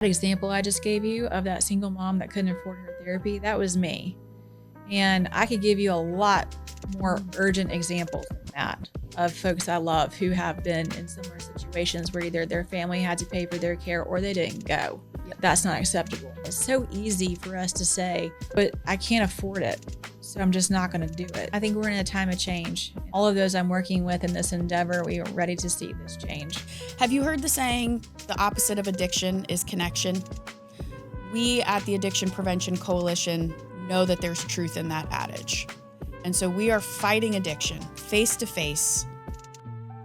Example I just gave you of that single mom that couldn't afford her therapy, that was me. And I could give you a lot more urgent examples than that of folks I love who have been in similar situations where either their family had to pay for their care or they didn't go. That's not acceptable. It's so easy for us to say, but I can't afford it, so I'm just not going to do it. I think we're in a time of change. All of those I'm working with in this endeavor, we are ready to see this change. Have you heard the saying, the opposite of addiction is connection? We at the Addiction Prevention Coalition know that there's truth in that adage. And so we are fighting addiction face to face,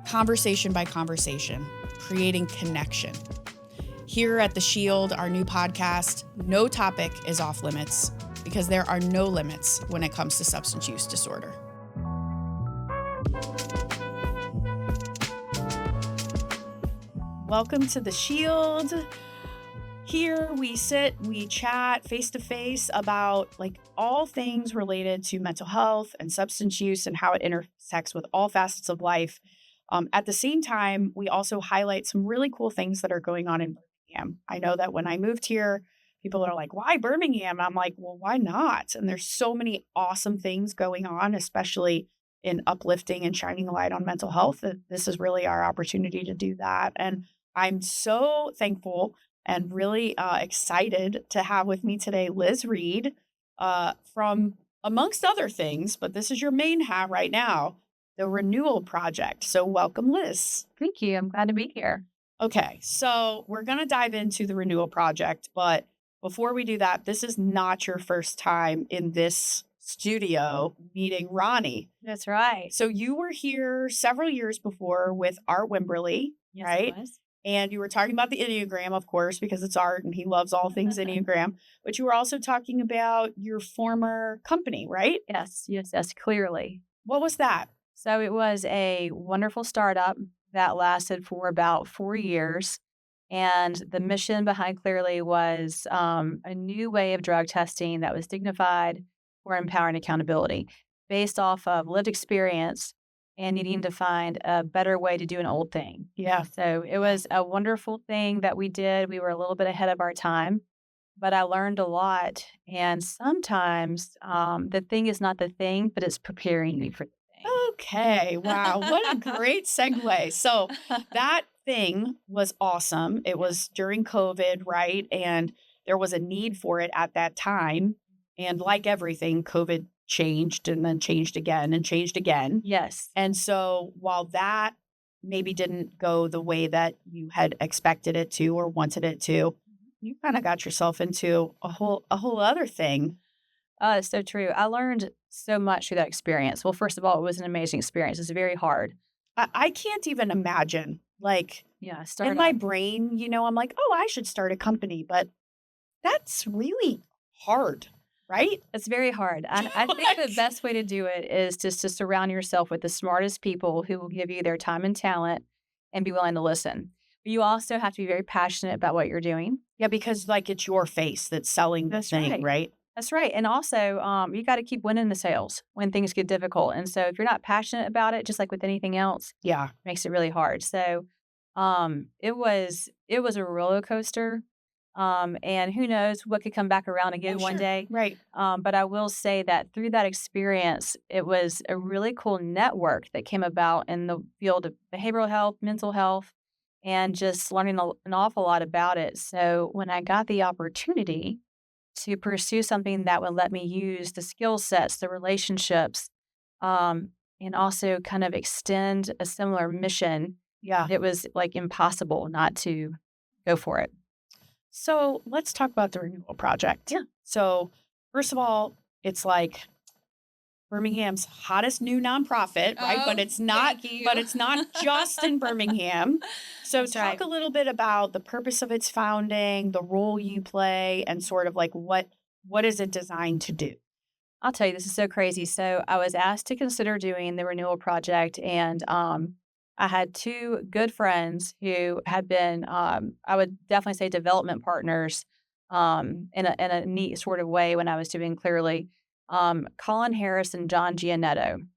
conversation by conversation, creating connection. Here at The Shield, our new podcast, no topic is off limits because there are no limits when it comes to substance use disorder. Welcome to The Shield. Here we sit, we chat face to face about all things related to mental health and substance use and how it intersects with all facets of life. At the same time, we also highlight some really cool things that are going on in Birmingham. I know that when I moved here, people are like, why Birmingham? I'm like, well, why not? And there's so many awesome things going on, especially in uplifting and shining a light on mental health, that this is really our opportunity to do that. And I'm so thankful and really excited to have with me today Liz Reed from, amongst other things, but this is your main hat right now, the Renewal Project. So welcome, Liz. Thank you. I'm glad to be here. Okay, so we're going to dive into the Renewal Project, but before we do that, this is not your first time in this studio meeting Ronnie. That's right. So you were here several years before with Art Wimberly, Yes, right? it was. And you were talking about the Enneagram, of course, because it's Art and he loves all things Enneagram. But you were also talking about your former company, right? Yes, clearly. What was that? So it was a wonderful startup that lasted for about 4 years. And the mission behind Clearly was a new way of drug testing that was dignified for empowering accountability based off of lived experience and needing to find a better way to do an old thing. Yeah. So it was a wonderful thing that we did. We were a little bit ahead of our time, but I learned a lot. And sometimes the thing is not the thing, but it's preparing you for the thing. Okay. Wow. What a great segue. So that thing was awesome. It was during COVID, right? And there was a need for it at that time. And like everything, COVID changed and then changed again and changed again. Yes. And so while that maybe didn't go the way that you had expected it to or wanted it to, you kind of got yourself into a whole other thing. It's so true. I learned so much through that experience. Well, first of all, it was an amazing experience. It's very hard. I can't even imagine, in my brain, I'm like, oh, I should start a company, but that's really hard. Right? It's very hard. And I think the best way to do it is just to surround yourself with the smartest people who will give you their time and talent and be willing to listen. But you also have to be very passionate about what you're doing. Yeah, because it's your face that's selling the thing, right? That's right. And also, you got to keep winning the sales when things get difficult. And so if you're not passionate about it, just like with anything else, yeah, it makes it really hard. So it was a roller coaster. And who knows what could come back around again one day. Right. But I will say that through that experience, it was a really cool network that came about in the field of behavioral health, mental health, and just learning an awful lot about it. So when I got the opportunity to pursue something that would let me use the skill sets, the relationships, and also kind of extend a similar mission, it was impossible not to go for it. So let's talk about the Renewal Project. Yeah. So first of all, it's Birmingham's hottest new nonprofit, right? But it's not. But it's not just in Birmingham. So That's talk right. a little bit about the purpose of its founding, the role you play, and sort of what is it designed to do? I'll tell you, this is so crazy. So I was asked to consider doing the Renewal Project, and I had two good friends who had been, I would definitely say, development partners in a neat sort of way when I was doing Clearly, Colin Harris and John Giannetto.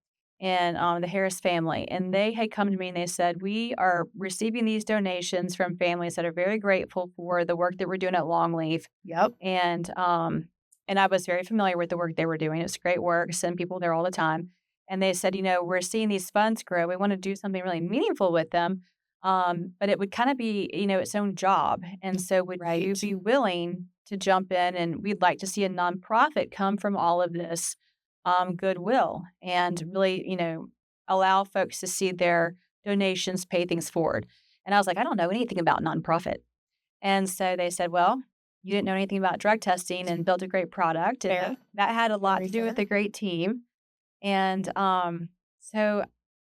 and the Harris family. And they had come to me and they said, we are receiving these donations from families that are very grateful for the work that we're doing at Longleaf. Yep. And I was very familiar with the work they were doing. It was great work, send people there all the time. And they said, we're seeing these funds grow. We want to do something really meaningful with them. But it would kind of be, its own job. And so would you Right. be willing to jump in? And we'd like to see a nonprofit come from all of this goodwill and really, allow folks to see their donations pay things forward. And I was like, I don't know anything about nonprofit. And so they said, well, you didn't know anything about drug testing and built a great product. And Fair. that had a lot Very to do with fair. a great team. And so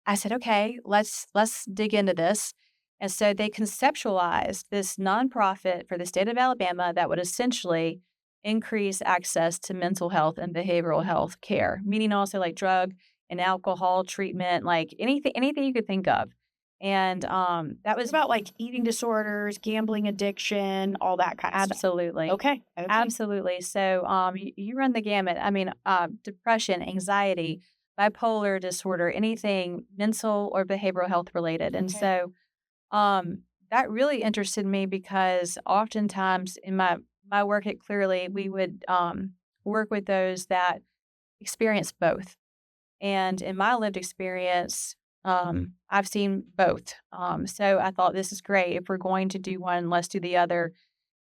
I said, okay, let's dig into this. And so they conceptualized this nonprofit for the state of Alabama that would essentially increase access to mental health and behavioral health care, meaning also like drug and alcohol treatment, like anything you could think of. And that What was about like eating disorders, gambling addiction, all that kind of stuff? absolutely. Okay. Okay. Absolutely. So, you run the gamut. I mean, depression, anxiety, bipolar disorder, anything mental or behavioral health related. And Okay. so, that really interested me because oftentimes in my work at Clearly, we would work with those that experience both. And in my lived experience, I've seen both. So I thought this is great. If we're going to do one, let's do the other.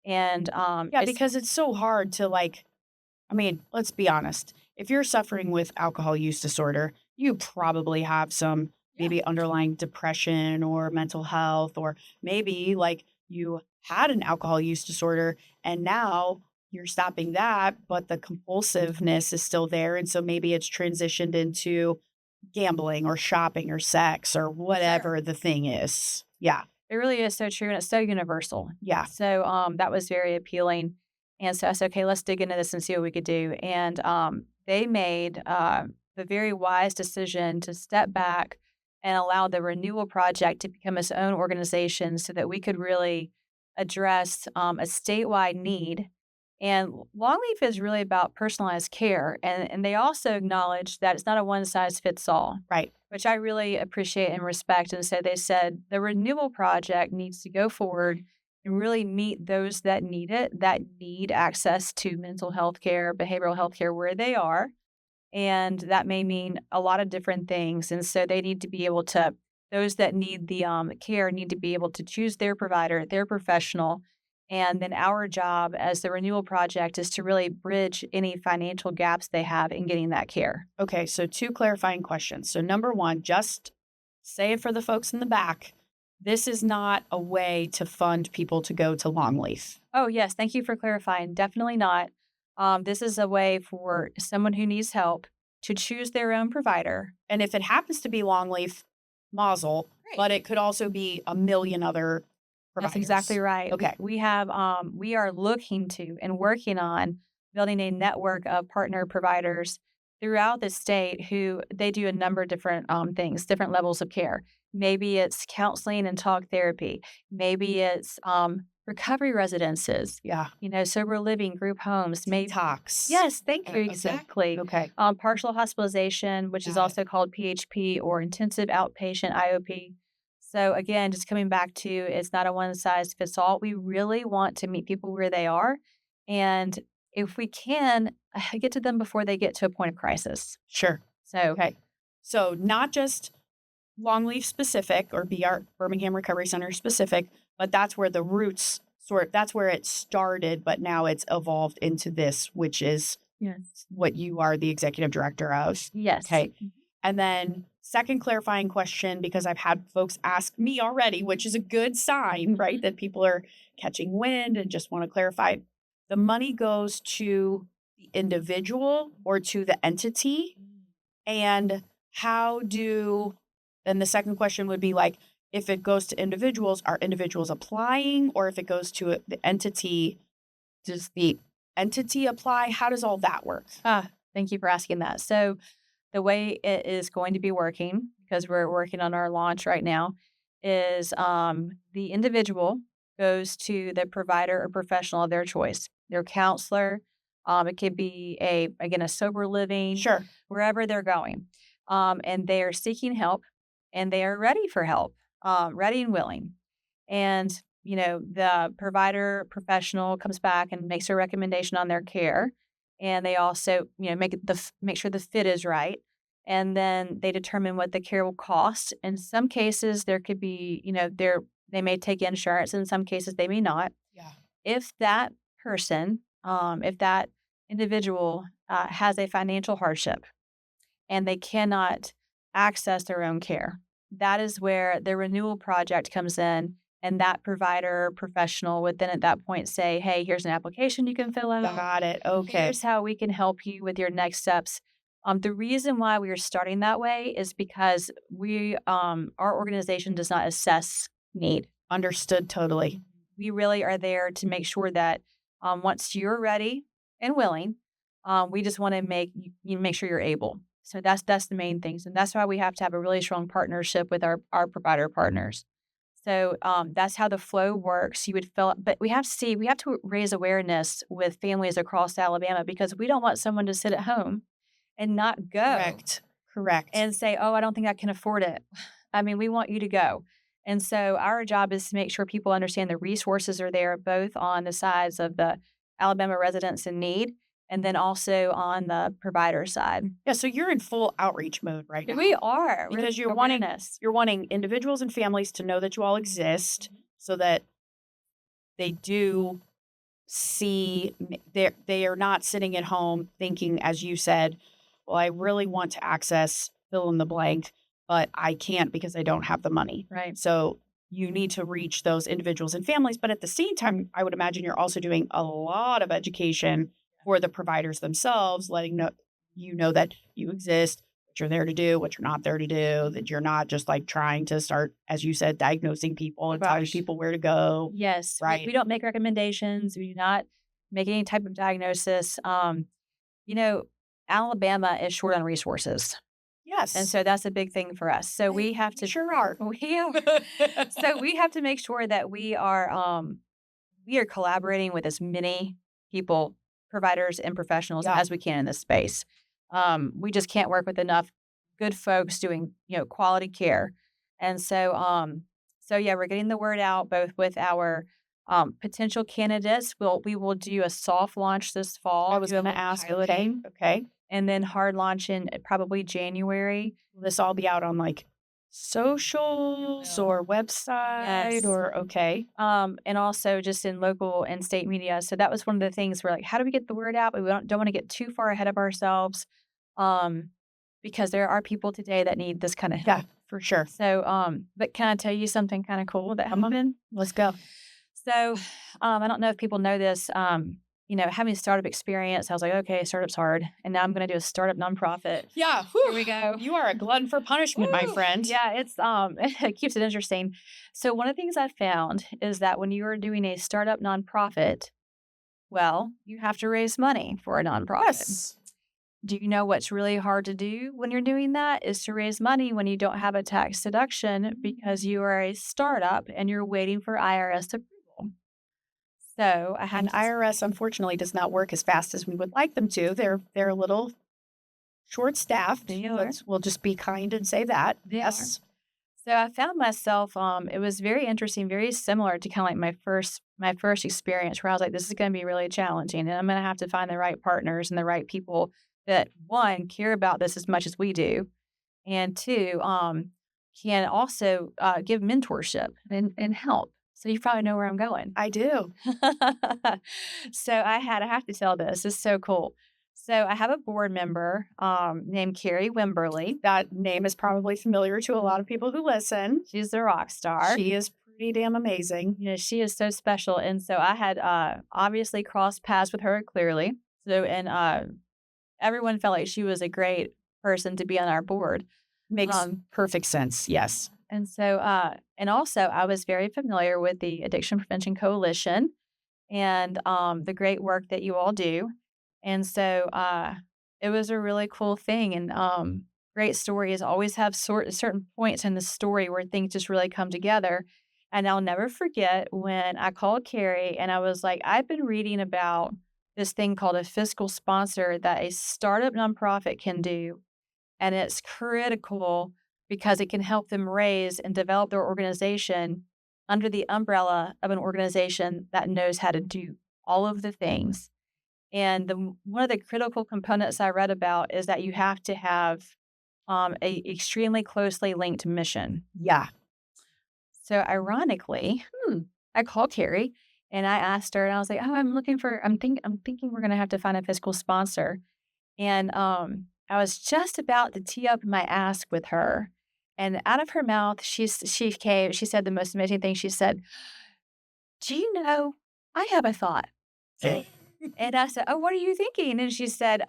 And Yeah, it's because it's so hard to I mean, let's be honest. If you're suffering with alcohol use disorder, you probably have some yeah, maybe underlying depression or mental health, or maybe like you had an alcohol use disorder and now you're stopping that, but the compulsiveness is still there. And so maybe it's transitioned into gambling or shopping or sex or sure. whatever the thing is. Yeah. It really is so true, and it's so universal. Yeah. So, that was very appealing, and so I said, "Okay, let's dig into this and see what we could do." And, they made, the very wise decision to step back and allow the Renewal Project to become its own organization so that we could really address, a statewide need. And Longleaf is really about personalized care, and they also acknowledge that it's not a one-size-fits-all, Right. which I really appreciate and respect. And so they said the Renewal Project needs to go forward and really meet those that need it, that need access to mental health care, behavioral health care where they are. And that may mean a lot of different things. And so they need to be able to, those that need the care need to be able to choose their provider, their professional. And then our job as the Renewal Project is to really bridge any financial gaps they have in getting that care. Okay, so two clarifying questions. So, number one, just say it for the folks in the back. This is not a way to fund people to go to Longleaf. Oh, yes. Thank you for clarifying. Definitely not. This is a way for someone who needs help to choose their own provider. And if it happens to be Longleaf, mazel, Great. but it could also be a million other providers. That's exactly right. Okay. We have, we are looking to and working on building a network of partner providers throughout the state who they do a number of different things, different levels of care. Maybe it's counseling and talk therapy. Maybe it's recovery residences, Yeah. sober living, group homes. Maybe Detox. yes, thank you. Okay. Exactly. Okay. Partial hospitalization, which is Got it. also called PHP or intensive outpatient IOP. So again, just coming back to it's not a one size fits all. We really want to meet people where they are. And if we can, get to them before they get to a point of crisis. Sure. So Okay. So, not just Longleaf specific or BR Birmingham Recovery Center specific, but that's where the roots that's where it started, but now it's evolved into this, which is yes. what you are the executive director of. Yes. Okay. And then second clarifying question, because I've had folks ask me already, which is a good sign, right? That people are catching wind and just want to clarify. The money goes to the individual or to the entity. And then the second question would be like, if it goes to individuals, are individuals applying? Or if it goes to the entity, does the entity apply? How does all that work? Thank you for asking that. So the way it is going to be working, because we're working on our launch right now, is the individual goes to the provider or professional of their choice, their counselor. It could be a sober living, Sure. wherever they're going. and they are seeking help, and they are ready for help, ready and willing. And, the provider professional comes back and makes a recommendation on their care. And they also, make sure the fit is right. And then they determine what the care will cost. In some cases, there could be, they may take insurance. In some cases, they may not. Yeah. If that person, if that individual has a financial hardship and they cannot access their own care, that is where the Renewal Project comes in. And that provider professional would then at that point say, hey, here's an application you can fill out. Got it. Okay. Here's how we can help you with your next steps. The reason why we are starting that way is because our organization does not assess need. Understood totally. We really are there to make sure that once you're ready and willing, we just want to make sure you're able. So that's the main things, and that's why we have to have a really strong partnership with our provider partners. So that's how the flow works. You would fill up, but we have to raise awareness with families across Alabama because we don't want someone to sit at home and not go. Correct. And say, oh, I don't think I can afford it. I mean, we want you to go. And so our job is to make sure people understand the resources are there, both on the sides of the Alabama residents in need and then also on the provider side. Yeah, so you're in full outreach mode right now. We are. Because you're awareness. wanting individuals and families to know that you all exist so that they do see they are not sitting at home thinking, as you said, well, I really want to access fill in the blank, but I can't because I don't have the money. Right. So you need to reach those individuals and families. But at the same time, I would imagine you're also doing a lot of education for the providers themselves, letting you know that you exist, what you're there to do, what you're not there to do, that you're not just like trying to start, as you said, diagnosing people and telling people where to go. Yes. Right. We don't make recommendations. We do not make any type of diagnosis. Alabama is short on resources. Yes. And so that's a big thing for us. So we have to sure are. So we have to make sure that we are collaborating with as many people, providers and professionals as we can in this space. We just can't work with enough good folks doing, quality care. And so we're getting the word out both with our potential candidates. We will do a soft launch this fall. I was going to ask. Okay. And then hard launch in probably January. Will this all be out on like socials or website or okay? And also just in local and state media. So that was one of the things we're like, how do we get the word out? But we don't want to get too far ahead of ourselves, because there are people today that need this kind of help. Yeah, for sure. So, but can I tell you something kind of cool that happened? Let's go. So, I don't know if people know this. Having startup experience, I was like, okay, startup's hard. And now I'm going to do a startup nonprofit. Yeah. Here we go. You are a glutton for punishment, my friend. Yeah, it's it keeps it interesting. So one of the things I found is that when you are doing a startup nonprofit, well, you have to raise money for a nonprofit. Yes. Do you know what's really hard to do when you're doing that is to raise money when you don't have a tax deduction because you are a startup and you're waiting for IRS approval. So IRS unfortunately does not work as fast as we would like them to. They're a little short-staffed. We'll just be kind and say that. Yes. So I found myself. It was very interesting, very similar to kind of like my first experience, where I was like, this is going to be really challenging, and I'm going to have to find the right partners and the right people that, one, care about this as much as we do, and two, can also give mentorship and help. So you probably know where I'm going. I do. So I have to tell this. It's so cool. So I have a board member named Carrie Wimberly. That name is probably familiar to a lot of people who listen. She's a rock star. She is pretty damn amazing. She is so special. And so I had obviously crossed paths with her clearly. So, and everyone felt like she was a great person to be on our board. Makes perfect sense. Yes. And so, and also I was very familiar with the Addiction Prevention Coalition and the great work that you all do. And so it was a really cool thing. And great stories always have certain points in the story where things just really come together. And I'll never forget when I called Carrie and I was like, I've been reading about this thing called a fiscal sponsor that a startup nonprofit can do. And it's critical because it can help them raise and develop their organization under the umbrella of an organization that knows how to do all of the things. And one of the critical components I read about is that you have to have a extremely closely linked mission. Yeah. So ironically, I called Carrie and I asked her, and I was like, "Oh, I'm thinking we're gonna have to find a fiscal sponsor." And I was just about to tee up my ask with her, and out of her mouth, she said the most amazing thing. She said, "Do you know, I have a thought." And I said, "Oh, what are you thinking?" And she said,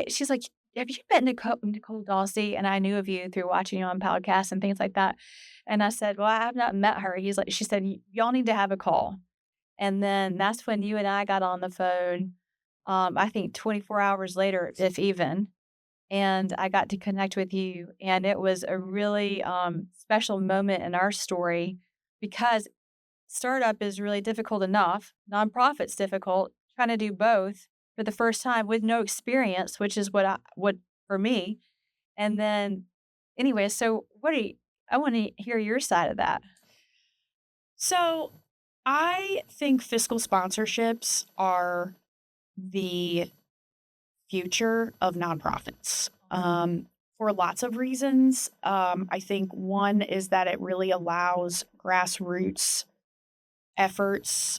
she's like, "Have you met Nichole Dawsey?" And I knew of you through watching you on podcasts and things like that. And I said, "Well, I have not met her." She said, Y'all need to have a call." And then that's when you and I got on the phone, I think 24 hours later, if even. And I got to connect with you. And it was a really special moment in our story because startup is really difficult enough. Nonprofit's difficult. Trying to do both for the first time with no experience, which is what for me. And then, anyway, so I want to hear your side of that. So I think fiscal sponsorships are the future of nonprofits for lots of reasons. I think one is that it really allows grassroots efforts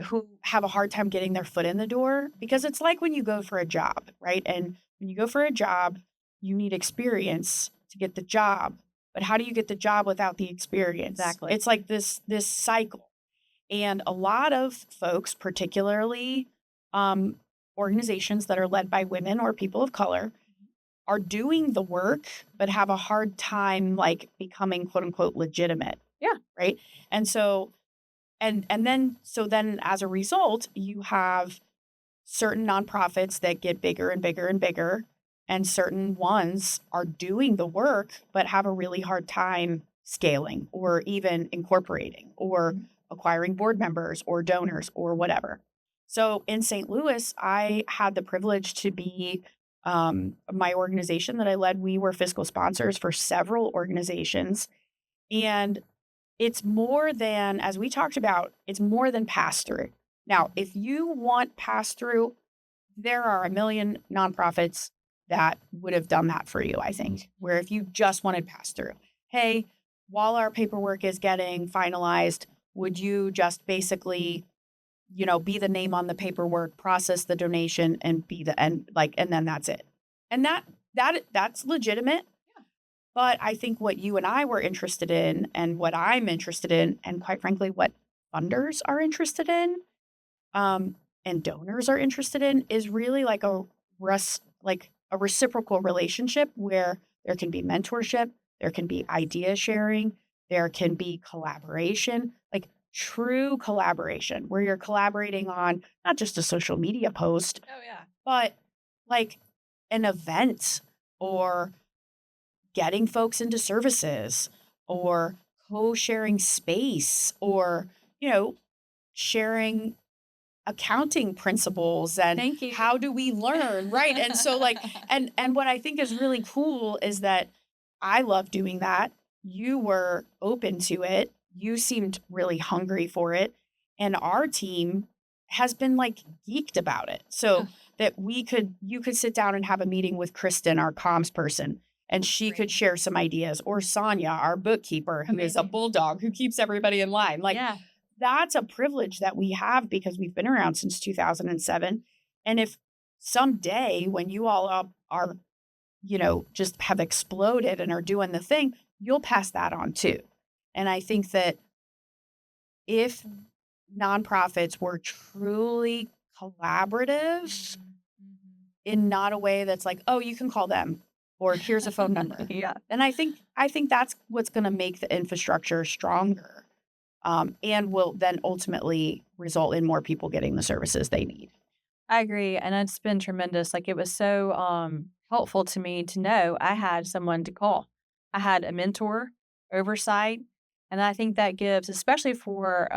who have a hard time getting their foot in the door, because it's like when you go for a job, right? And when you go for a job, you need experience to get the job. But how do you get the job without the experience? Exactly. It's like this cycle. And a lot of folks, particularly organizations that are led by women or people of color, are doing the work, but have a hard time like becoming quote unquote legitimate. Yeah. Right. And so, and then as a result, you have certain nonprofits that get bigger and bigger and bigger, and certain ones are doing the work, but have a really hard time scaling or even incorporating or acquiring board members or donors or whatever. So in St. Louis, I had the privilege to be my organization that I led. We were fiscal sponsors for several organizations. And it's more than, as we talked about, it's more than pass through. Now, if you want pass through, there are a million nonprofits that would have done that for you, I think, where if you just wanted pass through, hey, while our paperwork is getting finalized, would you just basically, be the name on the paperwork, process the donation, and and then that's it. And that's legitimate. But I think what you and I were interested in, and what I'm interested in, and quite frankly, what funders are interested in, and donors are interested in, is really like a reciprocal relationship where there can be mentorship, there can be idea sharing, there can be collaboration, like true collaboration, where you're collaborating on not just a social media post, Oh, yeah. but like an event or getting folks into services or co-sharing space or, sharing accounting principles and Thank you. how do we learn, right? And so and what I think is really cool is that I love doing that. You were open to it. You seemed really hungry for it. And our team has been like geeked about it. So that you could sit down and have a meeting with Kristen, our comms person, and she could share some ideas, or Sonia, our bookkeeper, who is a bulldog who keeps everybody in line. Yeah. That's a privilege that we have because we've been around since 2007. And if someday when you all are, just have exploded and are doing the thing, you'll pass that on too. And I think that if nonprofits were truly collaborative in not a way that's like, oh, you can call them or here's a phone number. Yeah. And I think that's what's going to make the infrastructure stronger. And will then ultimately result in more people getting the services they need. I agree, and it's been tremendous. Like, it was so helpful to me to know I had someone to call. I had a mentor, oversight, and I think that gives, especially for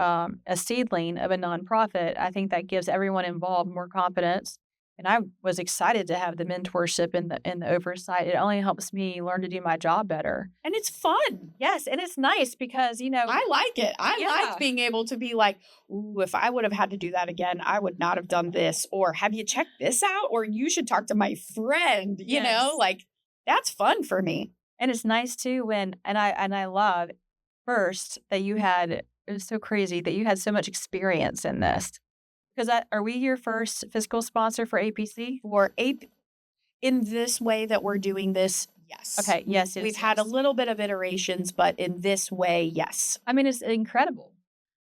a seedling of a nonprofit, I think that gives everyone involved more confidence And I was excited to have the mentorship and the oversight. It only helps me learn to do my job better. And it's fun. Yes, and it's nice because, I like it. I Yeah. like being able to be like, ooh, if I would have had to do that again, I would not have done this. Or have you checked this out? Or you should talk to my friend, you know, Yes. like that's fun for me. and it's nice too when and I love first that you had it was so crazy that you had so much experience in this. Because are we your first fiscal sponsor for APC? For in this way that we're doing this, yes. Okay, yes, We've had a little bit of iterations, but in this way, yes. I mean, it's incredible.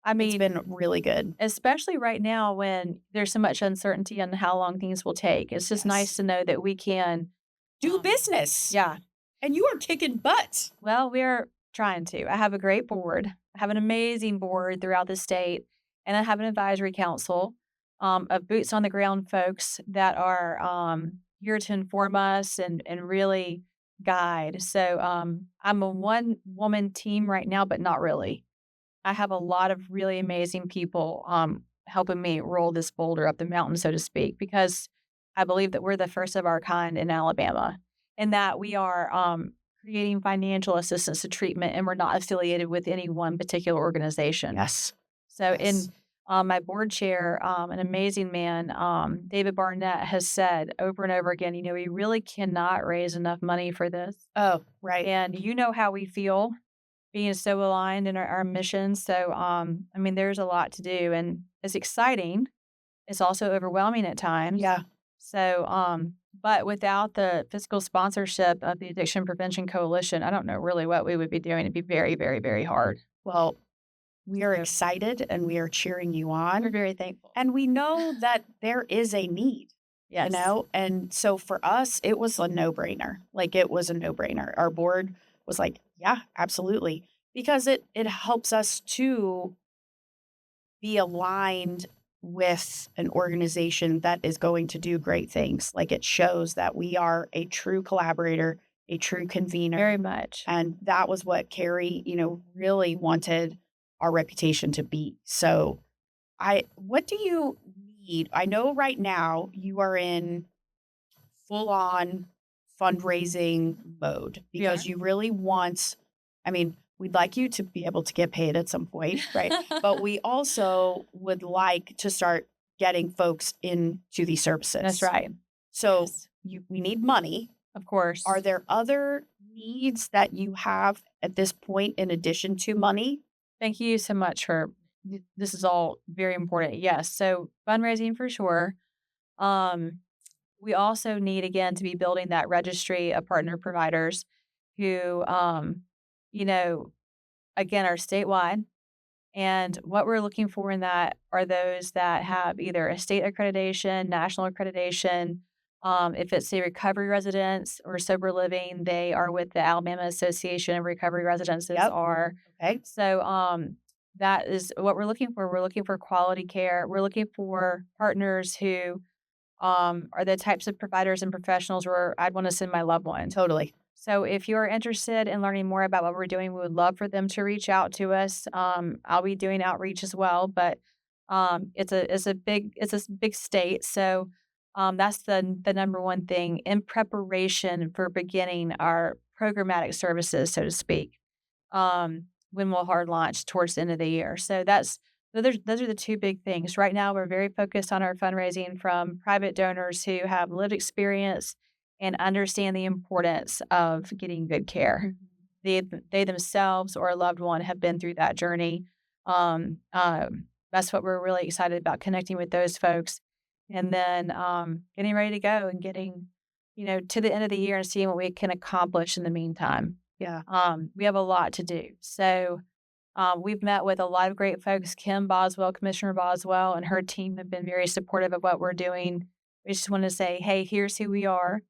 I It's mean, been really good. especially right now when there's so much uncertainty on how long things will take. It's just nice Yes. to know that we can Do business. Yeah. And you are kicking butt. Well, we're trying to. I have a great board. I have an amazing board throughout the state, and I have an advisory council of boots on the ground folks that are here to inform us and really guide. So I'm a one woman team right now, but not really. I have a lot of really amazing people helping me roll this boulder up the mountain, so to speak, because I believe that we're the first of our kind in Alabama and that we are creating financial assistance to treatment and we're not affiliated with any one particular organization. Yes. So, Yes. in my board chair, an amazing man, David Barnett, has said over and over again, we really cannot raise enough money for this. Oh, right. And you know how we feel being so aligned in our mission. So, I mean, there's a lot to do and it's exciting. It's also overwhelming at times. Yeah. So, but without the fiscal sponsorship of the Addiction Prevention Coalition, I don't know really what we would be doing. It'd be very, very, very hard. Well, we are So- excited and we are cheering you We're on. very thankful. And we know that there is a need, Yes. you know? And so for us, it was a no-brainer. Like it was a no-brainer. Our board was like, yeah, absolutely. Because it helps us to be aligned with an organization that is going to do great things. Like it shows that we are a true collaborator, a true convener. Very much. And that was what Carrie, really wanted our reputation to be. So what do you need? I know right now you are in full on fundraising mode because you really want, we'd like you to be able to get paid at some point, right? But we also would like to start getting folks into these services. That's right. So Yes. we need money. Of course. Are there other needs that you have at this point in addition to money? Thank you so much for this is all very important. Yes. So fundraising for sure. We also need again to be building that registry of partner providers who again are statewide. And what we're looking for in that are those that have either a state accreditation, national accreditation. If it's a recovery residence or sober living, they are with the Alabama Association of Recovery Residences. Yep. Okay. So that is what we're looking for. We're looking for quality care. We're looking for partners who are the types of providers and professionals where I'd want to send my loved one. Totally. So if you're interested in learning more about what we're doing, we would love for them to reach out to us. I'll be doing outreach as well, but it's a big state. So that's the number one thing in preparation for beginning our programmatic services, so to speak. When we'll hard launch towards the end of the year. So those are the two big things. Right now, we're very focused on our fundraising from private donors who have lived experience and understand the importance of getting good care. They themselves or a loved one have been through that journey. That's what we're really excited about, connecting with those folks and then getting ready to go and getting, to the end of the year and seeing what we can accomplish in the meantime. Yeah. We have a lot to do. So we've met with a lot of great folks. Kim Boswell, Commissioner Boswell, and her team have been very supportive of what we're doing. We just want to say, hey, here's who we are.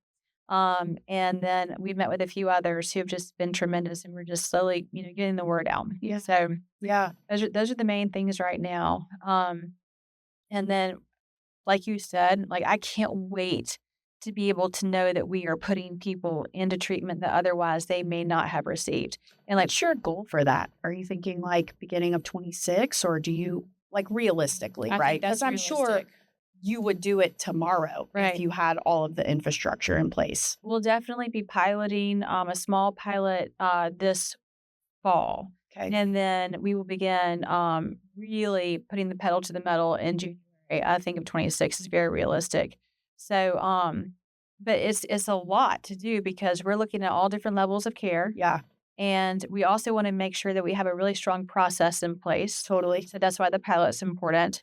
And then we've met with a few others who have just been tremendous, and we're just slowly, getting the word out. Yeah. So Yeah. those are the main things right now. And then, like you said, I can't wait to be able to know that we are putting people into treatment that otherwise they may not have received. And What's your goal for that? Are you thinking beginning of 26 or do you realistically, I right? think that's Because I'm sure realistic. you would do it tomorrow Right. if you had all of the infrastructure in place. We'll definitely be piloting a small pilot this fall. Okay. And then we will begin really putting the pedal to the metal in January. I think of 26 is very realistic. So, but it's a lot to do because we're looking at all different levels of care. Yeah, And we also want to make sure that we have a really strong process in place. totally. So that's why the pilot's important.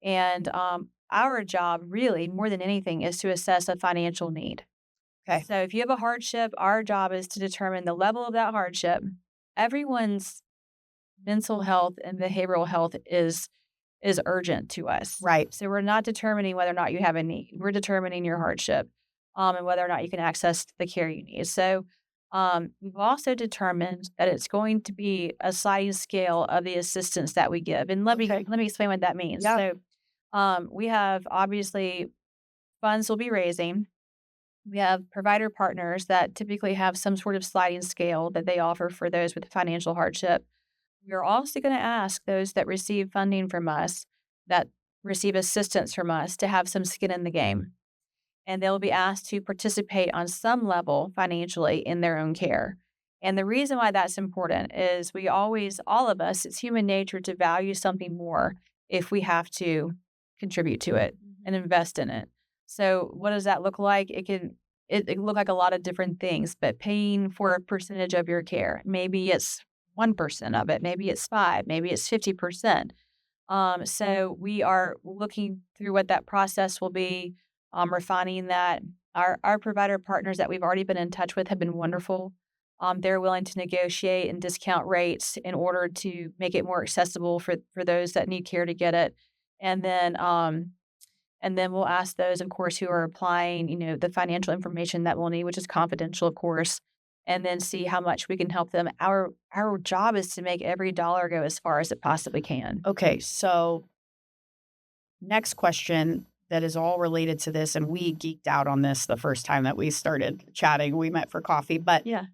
And our job, really, more than anything, is to assess a financial need. Okay. So if you have a hardship, our job is to determine the level of that hardship. Everyone's mental health and behavioral health is urgent to us. Right. So we're not determining whether or not you have a need. We're determining your hardship, and whether or not you can access the care you need. So we've also determined that it's going to be a sliding scale of the assistance that we give. And Okay. let me explain what that means. Yeah. So we have obviously funds we'll be raising. We have provider partners that typically have some sort of sliding scale that they offer for those with financial hardship. We're also going to ask those that receive funding from us, that receive assistance from us, to have some skin in the game. And they'll be asked to participate on some level financially in their own care. And the reason why that's important is we always, all of us, it's human nature to value something more if we have to contribute to it and invest in it. So what does that look like? It can look like a lot of different things, but paying for a percentage of your care. Maybe it's 1% of it, maybe it's 5, maybe it's 50%. So we are looking through what that process will be, refining that. Our provider partners that we've already been in touch with have been wonderful. They're willing to negotiate and discount rates in order to make it more accessible for those that need care to get it. And then we'll ask those, of course, who are applying, the financial information that we'll need, which is confidential, of course, and then see how much we can help them. Our job is to make every dollar go as far as it possibly can. Okay. So, next question that is all related to this, and we geeked out on this the first time that we started chatting. We met for coffee, but Yeah.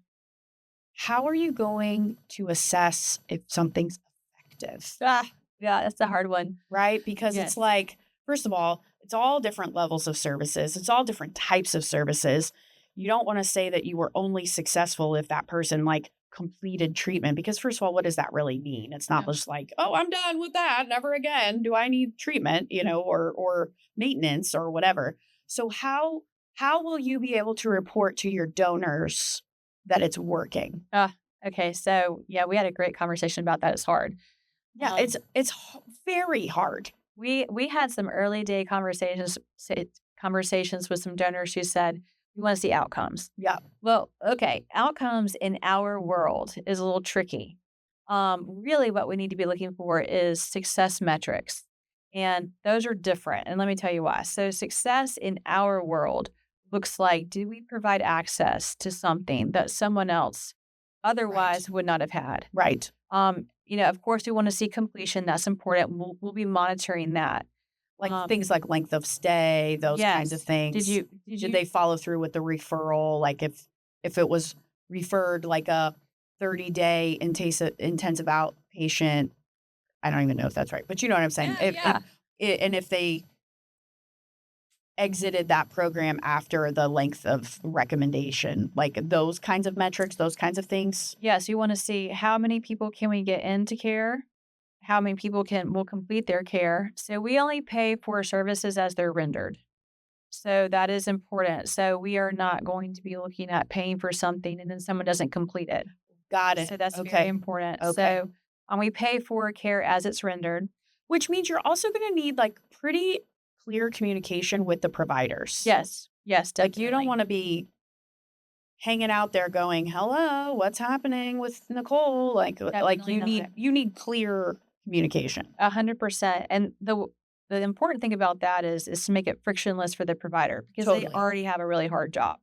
how are you going to assess if something's effective? Yeah, that's a hard one. Right? Because Yes. it's like, first of all, it's all different levels of services. It's all different types of services. You don't want to say that you were only successful if that person completed treatment, because first of all, what does that really mean? It's not Yeah. just like, oh, I'm done with that. Never again. Do I need treatment, or maintenance or whatever. So how will you be able to report to your donors that it's working? Okay. So yeah, we had a great conversation about that. It's hard. Yeah, Um, it's very hard. We had some early day conversations with some donors who said we want to see outcomes. Yeah. Well, okay, outcomes in our world is a little tricky. Really, what we need to be looking for is success metrics, and those are different. And let me tell you why. So, success in our world looks like, do we provide access to something that someone else otherwise would not have had? Right. Of course, we want to see completion. That's important. We'll be monitoring that. Things like length of stay, those kinds of Yes. things. Did they follow through with the referral? Like if it was referred like a 30-day intensive outpatient, I don't even know if that's right, but you know what I'm saying. Yeah. If they exited that program after the length of recommendation, like those kinds of metrics, those kinds of things. Yes, you want to see how many people can we get into care, how many people will complete their care. So we only pay for services as they're rendered. So that is important. So we are not going to be looking at paying for something and then someone doesn't complete it. Got it. So that's very Okay. important. Okay. So we pay for care as it's rendered. Which means you're also going to need pretty clear communication with the providers. Yes. Yes, Like definitely. you don't want to be hanging out there going, "Hello, what's happening with Nichole?" Like Definitely you not. need clear communication. 100%. And the important thing about that is to make it frictionless for the provider because they Totally. already have a really hard job.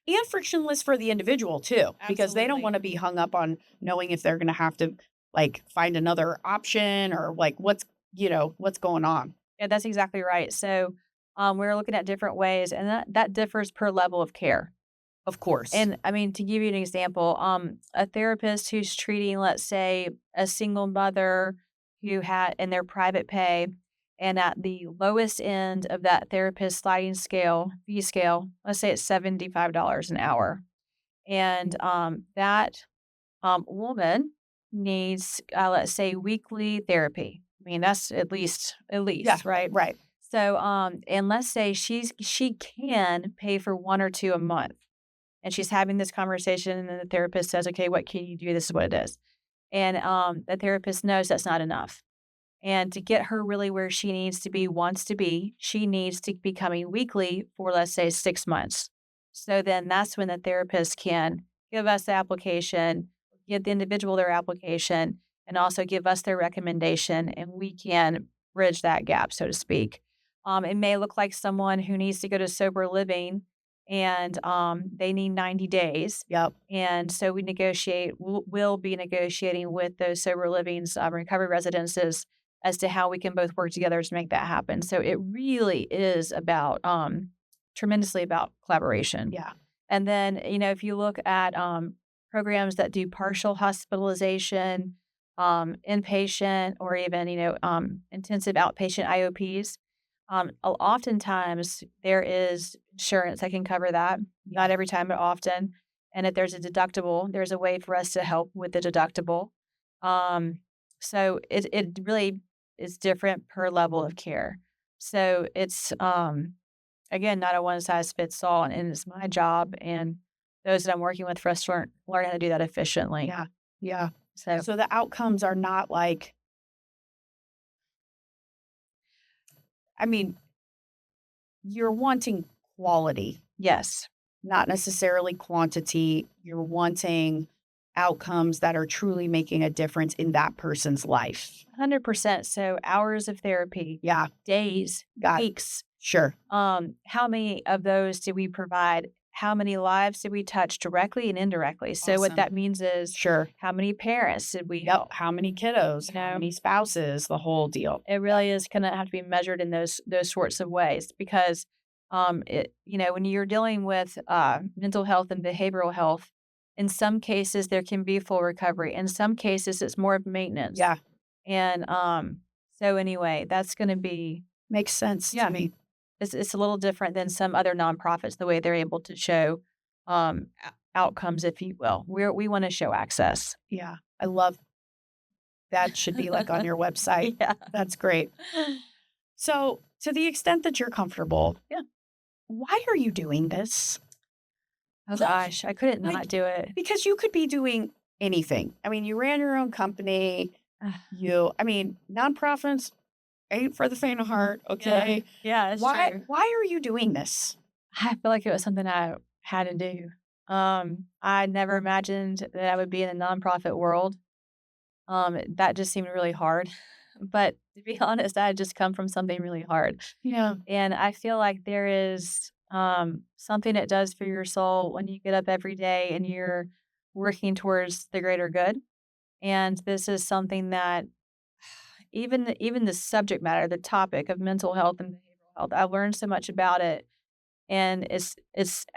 And frictionless for the individual too, because they don't Absolutely. want to be hung up on knowing if they're going to have to find another option or what's going on. Yeah, that's exactly right. So we're looking at different ways, and that differs per level of care. Of course. And I mean, to give you an example, a therapist who's treating, let's say, a single mother who had in their private pay, And at the lowest end of that therapist sliding scale, fee scale, let's say it's $75 an hour. And that woman needs, let's say, weekly therapy. I mean, that's at Yeah. least, right? Right. So, and let's say she can pay for 1 or 2 a month, and she's having this conversation, and then the therapist says, "Okay, what can you do? This is what it is." And the therapist knows that's not enough. And to get her really where she needs to be, wants to be, she needs to be coming weekly for, let's say, 6 months. So then that's when the therapist can give us the application, give the individual their application, and also give us their recommendation, and we can bridge that gap, so to speak. It may look like someone who needs to go to sober living and they need 90 days. Yep. And so we'll be negotiating with those sober livings, recovery residences as to how we can both work together to make that happen. So it really is about tremendously about collaboration. Yeah. And then, if you look at programs that do partial hospitalization, inpatient, or even, intensive outpatient IOPs, oftentimes there is insurance that can cover that. Not every time, but often. And if there's a deductible, there's a way for us to help with the deductible. So it really is different per level of care. So it's again not a one size fits all, and it's my job and those that I'm working with for us to learn how to do that efficiently. Yeah. Yeah. So So the outcomes are not like, I mean, you're wanting quality, yes, not necessarily quantity. You're wanting outcomes that are truly making a difference in that person's life. 100%. So hours of therapy, Yeah. days, Got it. weeks. Sure. How many of those did we provide? How many lives did we touch directly and indirectly? So what Awesome. that means is Sure. how many parents did we Yep. help? How many kiddos? How many spouses? The whole deal. It really is going to have to be measured in those sorts of ways because when you're dealing with mental health and behavioral health, in some cases there can be full recovery. In some cases it's more of maintenance. Yeah. And so anyway, that's going to be Makes sense Yeah. to me. it's a little different than some other nonprofits the way they're able to show outcomes, if you will. We want to show access. Yeah. I love that. Should be like on your website. Yeah. That's great. So, to the extent that you're comfortable, Yeah. why are you doing this? Oh gosh, I couldn't Like- not do it. Because you could be doing anything. I mean, you ran your own company. Nonprofits ain't for the faint of heart. Okay. Yeah, it's Why? true. Why are you doing this? I feel like it was something I had to do. I never imagined that I would be in the nonprofit world. That just seemed really hard. But to be honest, I had just come from something really hard. Yeah. And I feel like there is something it does for your soul when you get up every day and you're working towards the greater good. And this is something that even the subject matter, the topic of mental health and behavioral health, I've learned so much about it. And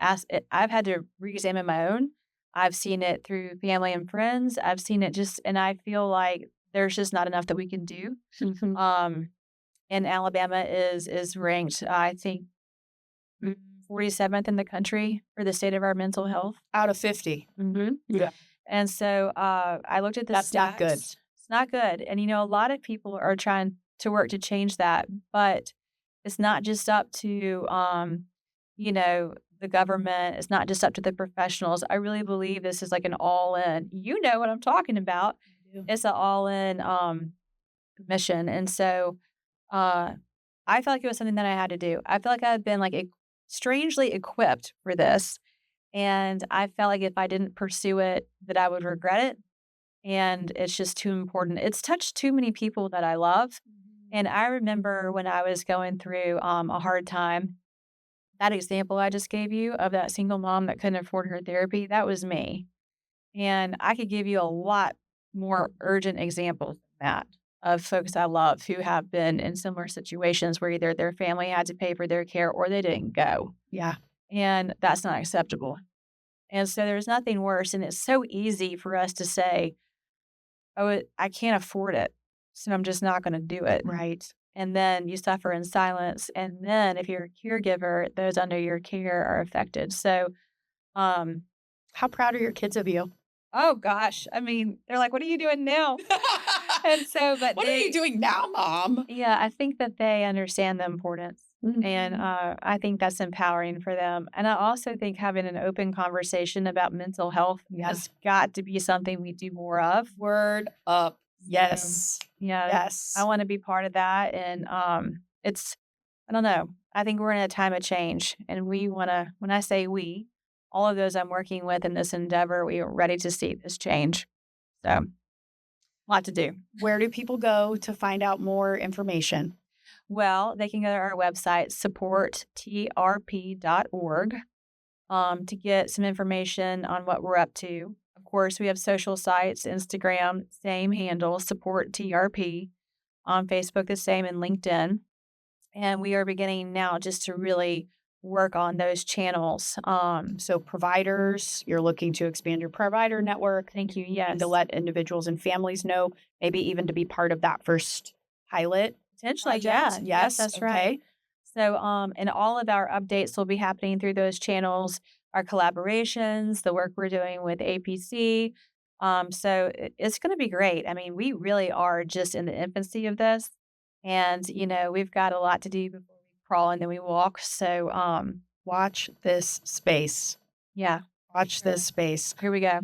I've had to re-examine my own. I've seen it through family and friends. I've seen it and I feel like there's just not enough that we can do. And Alabama is ranked, I think, 47th in the country for the state of our mental health. Out of 50. Mm-hmm. Yeah. And so I looked at the That's not good. stats. It's not good. And, a lot of people are trying to work to change that, but it's not just up to, the government. It's not just up to the professionals. I really believe this is like an all-in. You know what I'm talking about. It's an all-in mission. And so I felt like it was something that I had to do. I felt like I had been like strangely equipped for this. And I felt like if I didn't pursue it, that I would regret it. And it's just too important. It's touched too many people that I love. And I remember when I was going through a hard time, that example I just gave you of that single mom that couldn't afford her therapy, that was me. And I could give you a lot more urgent examples than that of folks I love who have been in similar situations where either their family had to pay for their care or they didn't go. Yeah. And that's not acceptable. And so there's nothing worse. And it's so easy for us to say, oh, I can't afford it, so I'm just not going to do it. Right. and then you suffer in silence. And then if you're a caregiver, those under your care are affected. So, um, How proud are your kids of you? oh gosh, I mean, they're like, "What are you doing now?" And so, but What are you doing now, Mom? yeah, I think that they understand the importance. And Mhm. I think that's empowering for them. And I also think having an open conversation about mental health Yeah. has got to be something we do more of. Word up. Yes. Yeah, Yes. I want to be part of that. And I don't know. I think we're in a time of change, and we want to. When I say we, all of those I'm working with in this endeavor, we are ready to see this change. So, a lot to do. Where do people go to find out more information? Well, they can go to our website, supportrp.org, to get some information on what we're up to. Of course, we have social sites, Instagram, same handle, support TRP, on Facebook, the same, and LinkedIn. And we are beginning now just to really work on those channels. So providers, you're looking to expand your provider network Thank you. and Yes. to let individuals and families know, maybe even to be part of that first pilot Potentially, project. yeah. Yes, That's okay. right. So, and all of our updates will be happening through those channels, our collaborations, the work we're doing with APC. So it's going to be great. I mean, we really are just in the infancy of this, and we've got a lot to do before we crawl and then we walk. So, Watch this space. yeah, Watch sure. this space. Here we go.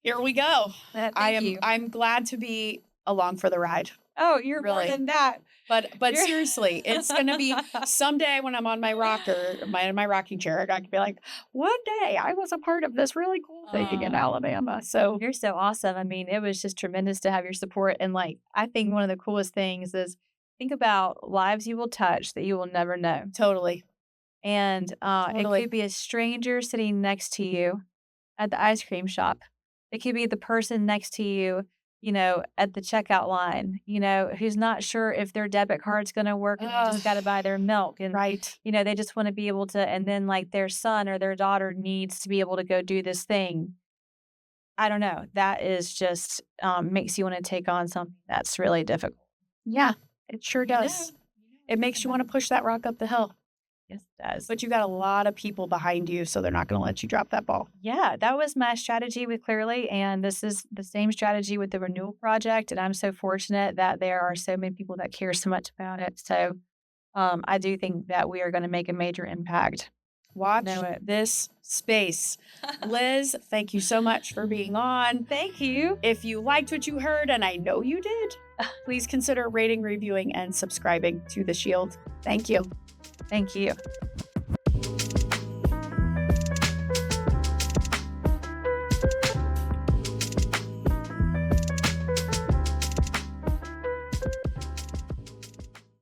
Here we go. Thank you. I'm glad to be along for the ride. Oh, you're more Really. than that. But You're- seriously, it's gonna be someday when I'm on my rocker, my rocking chair, I can be like, one day I was a part of this really cool thing in Aw. Alabama. So You're so awesome. I mean, it was just tremendous to have your support. And like, I think one of the coolest things is think about lives you will touch that you will never know. totally. And it Totally. could be a stranger sitting next to you at the ice cream shop. It could be the person next to you, at the checkout line, who's not sure if their debit card's going to work and they just got to buy their milk. And, Right. they just want to be able to, and then like their son or their daughter needs to be able to go do this thing. I don't know. That is just makes you want to take on something that's really difficult. Yeah, it sure does. It makes you want to push that rock up the hill. Yes, it does. But you got a lot of people behind you, so they're not going to let you drop that ball. Yeah, that was my strategy with Clearly, and this is the same strategy with the Renewal Project. And I'm so fortunate that there are so many people that care so much about it. So I do think that we are going to make a major impact. Watch Know it. this space. Liz, thank you so much for being on. Thank you. If you liked what you heard, and I know you did, please consider rating, reviewing, and subscribing to The Shield. Thank you. Thank you.